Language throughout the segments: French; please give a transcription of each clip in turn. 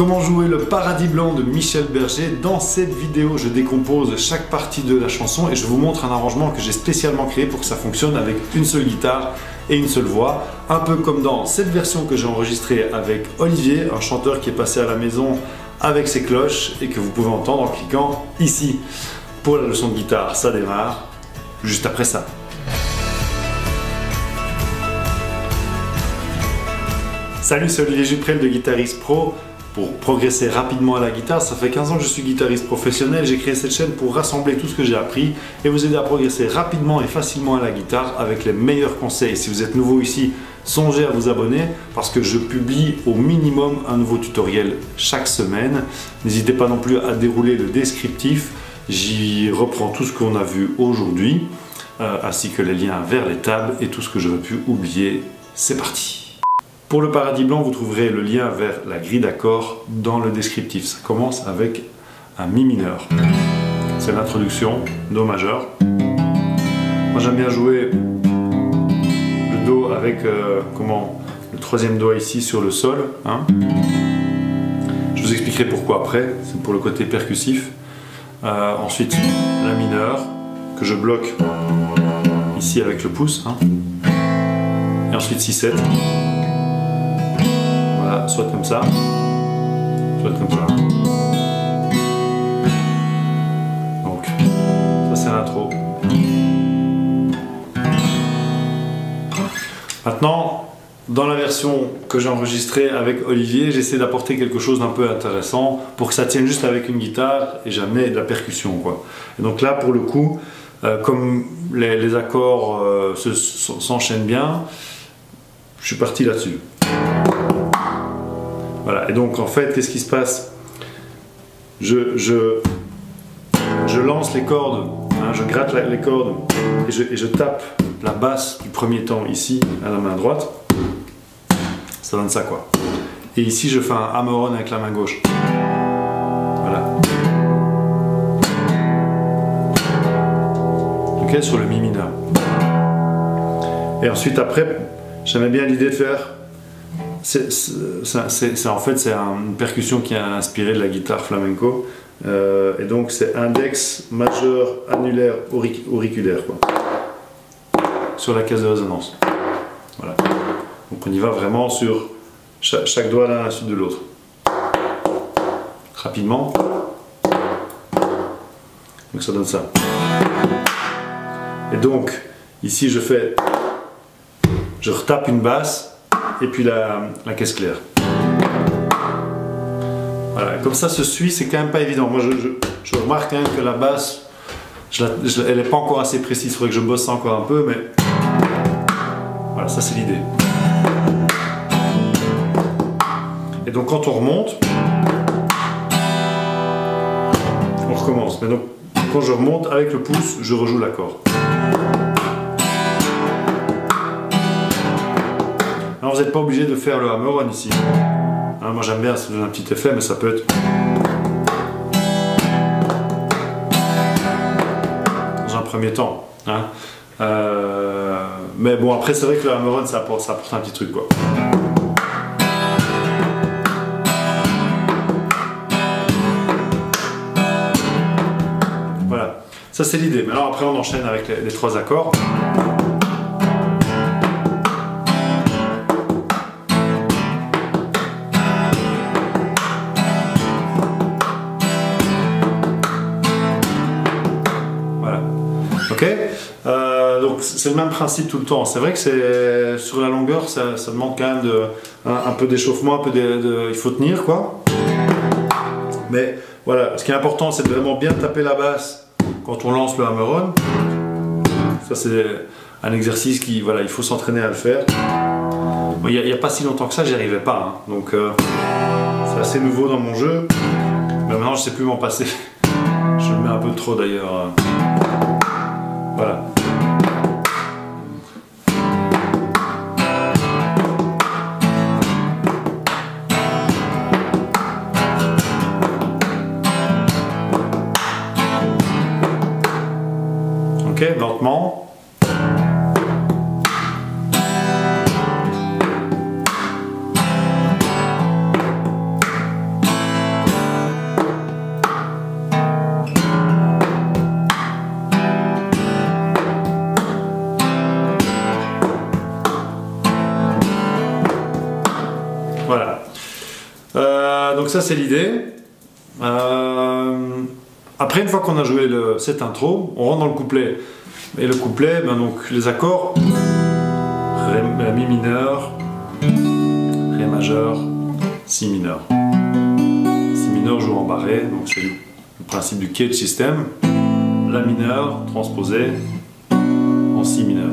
Comment jouer le Paradis Blanc de Michel Berger. Dans cette vidéo, je décompose chaque partie de la chanson et je vous montre un arrangement que j'ai spécialement créé pour que ça fonctionne avec une seule guitare et une seule voix. Un peu comme dans cette version que j'ai enregistrée avec Olivier, un chanteur qui est passé à la maison avec ses cloches et que vous pouvez entendre en cliquant ici. Pour la leçon de guitare, ça démarre juste après ça. Salut, c'est Olivier Juprel de Guitariste Pro. Pour progresser rapidement à la guitare, ça fait 15 ans que je suis guitariste professionnel. J'ai créé cette chaîne pour rassembler tout ce que j'ai appris et vous aider à progresser rapidement et facilement à la guitare avec les meilleurs conseils. Si vous êtes nouveau ici, songez à vous abonner parce que je publie au minimum un nouveau tutoriel chaque semaine. N'hésitez pas non plus à dérouler le descriptif. J'y reprends tout ce qu'on a vu aujourd'hui, ainsi que les liens vers les tables et tout ce que j'aurais pu oublier. C'est parti! Pour le Paradis Blanc, vous trouverez le lien vers la grille d'accords dans le descriptif. Ça commence avec un Mi mineur. C'est l'introduction, Do majeur. Moi j'aime bien jouer le Do avec le troisième doigt ici sur le sol. Hein. Je vous expliquerai pourquoi après, c'est pour le côté percussif. Ensuite, La mineur, que je bloque ici avec le pouce. Hein. Et ensuite 6-7. Voilà, soit comme ça, soit comme ça. Donc, ça c'est l'intro. Maintenant, dans la version que j'ai enregistrée avec Olivier, j'essaie d'apporter quelque chose d'un peu intéressant pour que ça tienne juste avec une guitare et jamais de la percussion, quoi. Et donc là, pour le coup, comme les accords s'enchaînent bien, je suis parti là-dessus. Voilà, et donc en fait, qu'est-ce qui se passe? Je lance les cordes, hein, je gratte les cordes et je tape la basse du premier temps ici à la main droite. Ça donne ça, quoi. Et ici, je fais un hammer-on avec la main gauche. Voilà. Ok, sur le Mi mineur. Et ensuite, après, j'aimais bien l'idée de faire. En fait, c'est une percussion qui a inspiré de la guitare flamenco. Et donc, c'est index, majeur, annulaire, auriculaire, quoi. Sur la caisse de résonance. Voilà. Donc, on y va vraiment sur chaque doigt l'un à la suite de l'autre. Rapidement. Donc, ça donne ça. Et donc, ici, je retape une basse. Et puis la caisse claire. Voilà, comme ça se suit, c'est quand même pas évident. Moi je remarque quand même que la basse, elle n'est pas encore assez précise, il faudrait que je bosse ça encore un peu, mais voilà, ça c'est l'idée. Et donc quand on remonte, on recommence. Mais donc quand je remonte avec le pouce, je rejoue l'accord. Alors vous n'êtes pas obligé de faire le hammer-on ici. Hein, moi j'aime bien, ça donne un petit effet, mais ça peut être dans un premier temps. Hein. Mais bon, après c'est vrai que le hammer-on ça apporte un petit truc, quoi. Voilà, ça c'est l'idée. Mais alors après on enchaîne avec les trois accords. Ok, donc c'est le même principe tout le temps. C'est vrai que c'est sur la longueur, ça demande quand même un peu d'échauffement, il faut tenir, quoi. Mais voilà, ce qui est important, c'est de vraiment bien taper la basse quand on lance le hammer-on. Ça c'est un exercice qui, voilà, il faut s'entraîner à le faire. Il n'y a pas si longtemps que ça, j'y arrivais pas. Hein. Donc c'est assez nouveau dans mon jeu. Mais maintenant, je sais plus m'en passer. Je le mets un peu trop d'ailleurs. Voilà. Ok, lentement. Donc ça c'est l'idée. Après, une fois qu'on a joué cette intro, on rentre dans le couplet. Et le couplet, ben donc les accords Mi mineur, Ré majeur, Si mineur. Si mineur joue en barré, donc c'est le principe du cage system. La mineur transposé en Si mineur.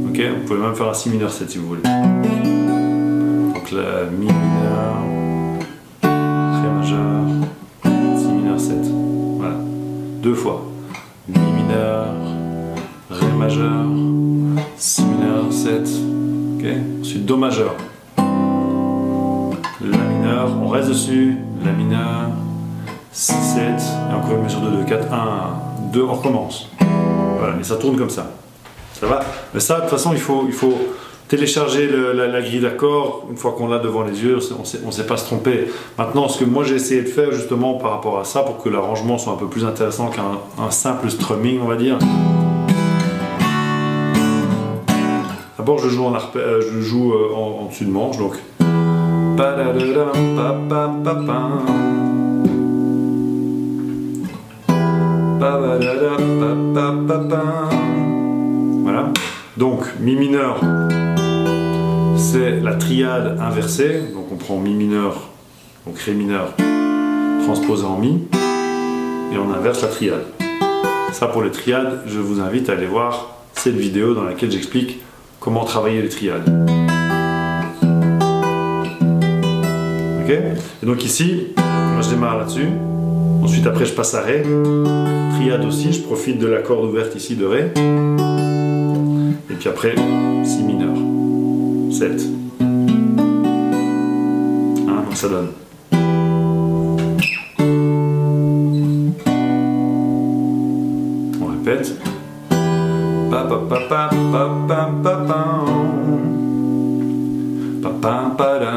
Ok, vous pouvez même faire un Si mineur 7 si vous voulez. Donc la Mi mineur, Ré majeur, Si mineur 7. Voilà, 2 fois. Mi mineur, Ré majeur, Si mineur 7. Ok, ensuite Do majeur. La mineur, on reste dessus. La mineur, 6, 7. Et encore une mesure de 2, 4, 1, 2, on recommence. Voilà, et ça tourne comme ça. Ça va? Mais ça, de toute façon, il faut télécharger la grille d'accords une fois qu'on l'a devant les yeux, on ne sait pas se tromper. Maintenant, ce que moi j'ai essayé de faire justement par rapport à ça, pour que l'arrangement soit un peu plus intéressant qu'un simple strumming, on va dire. D'abord, je joue en dessus de manche, donc. Voilà. Donc, Mi mineur, c'est la triade inversée. Donc, on prend Mi mineur, donc Ré mineur, transposé en Mi, et on inverse la triade. Ça, pour les triades, je vous invite à aller voir cette vidéo dans laquelle j'explique comment travailler les triades. Ok? Et donc ici, moi je démarre là-dessus. Ensuite, après, je passe à Ré. Triade aussi, je profite de la corde ouverte ici de Ré. Et puis après, Si mineur. 7. Hein, donc ça donne. On répète. Pa pa pa pa pa pa pa pa pa pa da.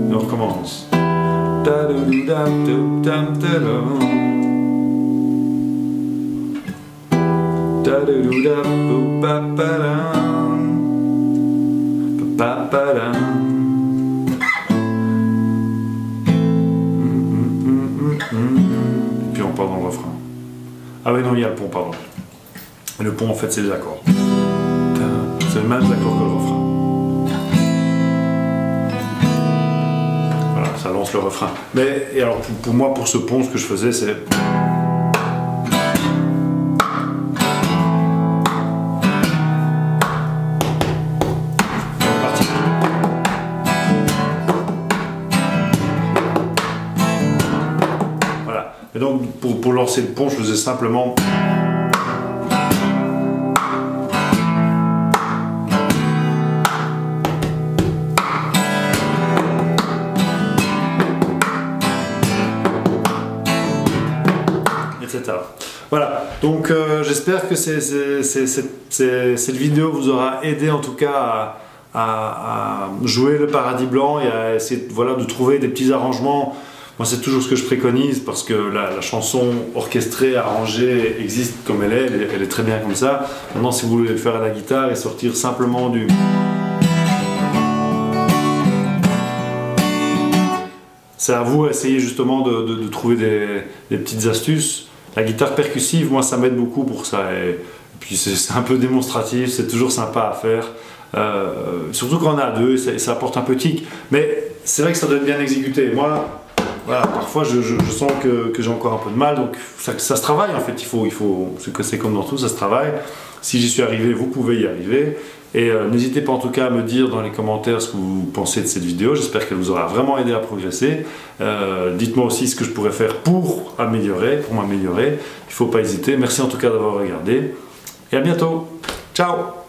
Et on recommence. Et puis on part dans le refrain. Ah oui, non, il y a le pont, pardon. Et le pont, en fait, c'est les accords. C'est les mêmes accords que le refrain. Voilà, ça lance le refrain. Mais, et alors, pour moi, pour ce pont, ce que je faisais, c'est... Voilà. Et donc, pour lancer le pont, je faisais simplement... etc. Voilà, donc j'espère que cette vidéo vous aura aidé en tout cas à jouer le paradis blanc et à essayer de trouver des petits arrangements. Moi c'est toujours ce que je préconise parce que la chanson orchestrée, arrangée existe comme elle est très bien comme ça. Maintenant si vous voulez le faire à la guitare et sortir simplement du... C'est à vous d'essayer justement de trouver des petites astuces. La guitare percussive, moi ça m'aide beaucoup pour ça. Et puis c'est un peu démonstratif, c'est toujours sympa à faire. Surtout quand on est à deux, et ça apporte un peu de tic. Mais c'est vrai que ça doit être bien exécuté. Moi, voilà, parfois je sens que j'ai encore un peu de mal. Donc ça se travaille en fait. C'est comme dans tout, ça se travaille. Si j'y suis arrivé, vous pouvez y arriver. Et n'hésitez pas en tout cas à me dire dans les commentaires ce que vous pensez de cette vidéo. J'espère qu'elle vous aura vraiment aidé à progresser. Dites-moi aussi ce que je pourrais faire pour m'améliorer. Il ne faut pas hésiter. Merci en tout cas d'avoir regardé. Et à bientôt. Ciao!